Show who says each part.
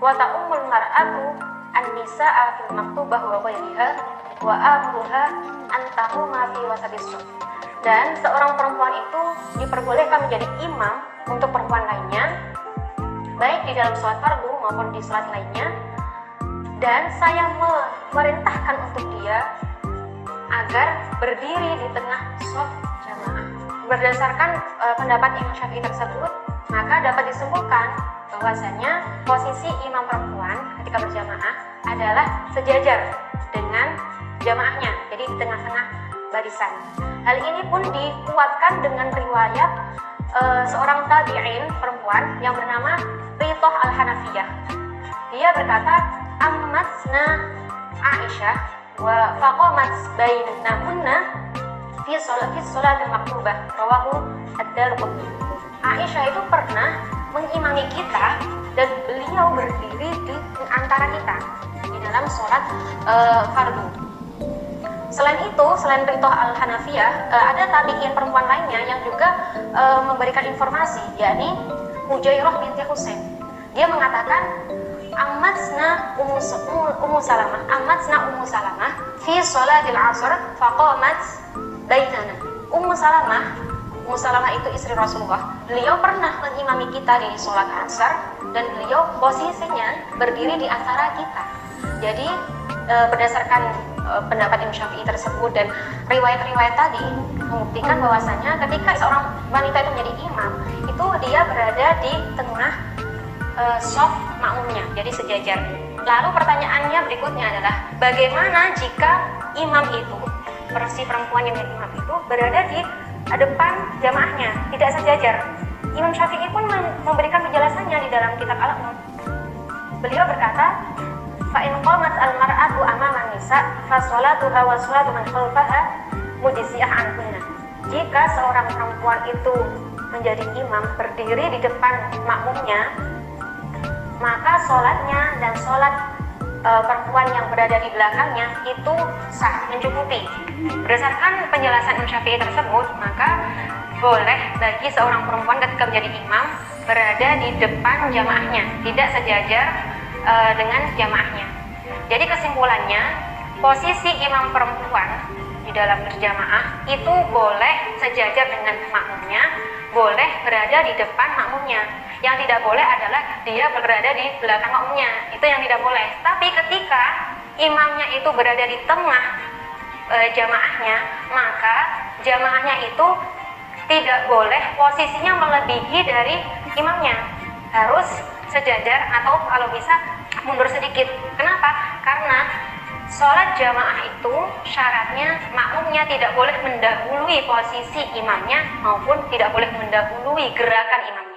Speaker 1: wa ta'ummul mar'atu an-nisa'a fil maktubah wa ghairiha wa amruha an tahuma fi wasatis shaf. Dan seorang perempuan itu diperbolehkan menjadi imam untuk perempuan lainnya, baik di dalam sholat fardu maupun di sholat lainnya. Dan saya memerintahkan untuk dia agar berdiri di tengah shaf jamaah. Berdasarkan pendapat Imam Syafi'i tersebut, maka dapat disimpulkan bahwasanya posisi imam perempuan ketika berjamaah adalah sejajar dengan jamaahnya, jadi di tengah-tengah barisan. Hal ini pun dikuatkan dengan riwayat seorang tabi'in perempuan yang bernama Rithah al-Hanafiyah. Dia berkata, ammatsna Aisyah wa faqamat bainahunna fi sholatil maktubah, rawahu ad-Darqutni. Aisyah itu pernah mengimami kita dan beliau berdiri di antara kita di dalam sholat fardu. Selain itu, selain Rithah al-Hanafiyah, ada tabi'in perempuan lainnya yang juga memberikan informasi, yakni Hujairah binti Husain. Dia mengatakan, Ammatsna Ummu Salamah fi sholatil asr faqamat bainana. Ummu Salamah itu istri Rasulullah. Beliau pernah mengimami kita di sholat asar dan beliau posisinya berdiri di antara kita. Jadi berdasarkan pendapat Imam Syafi'i tersebut dan riwayat-riwayat tadi membuktikan bahwasanya ketika seorang wanita itu menjadi imam, itu dia berada di tengah shaf makmumnya, jadi sejajar. Lalu pertanyaannya berikutnya adalah, bagaimana jika imam itu, si perempuan yang menjadi imam itu berada di depan jamaahnya, tidak sejajar? Imam Syafi'i pun memberikan penjelasannya di dalam kitab Al-Um. Beliau berkata, fa in qamat al-mar'atu amama nisa fa sholatuha wa sholatu man khalfaha mujziyah anhunna. Jika seorang perempuan itu menjadi imam berdiri di depan makmumnya, maka sholatnya dan sholat perempuan yang berada di belakangnya itu sah, mencukupi. Berdasarkan penjelasan Imam Syafi'i tersebut, maka boleh bagi seorang perempuan ketika menjadi imam berada di depan jamaahnya, tidak sejajar dengan jamaahnya. Jadi kesimpulannya, posisi imam perempuan di dalam berjamaah itu boleh sejajar dengan makmumnya, boleh berada di depan makmumnya. Yang tidak boleh adalah dia berada di belakang makmumnya, itu yang tidak boleh. Tapi ketika imamnya itu berada di tengah jamaahnya, maka jamaahnya itu tidak boleh posisinya melebihi dari imamnya, harus sejajar atau kalau bisa mundur sedikit. Kenapa? Karena sholat jamaah itu syaratnya makmumnya tidak boleh mendahului posisi imamnya maupun tidak boleh mendahului gerakan imamnya.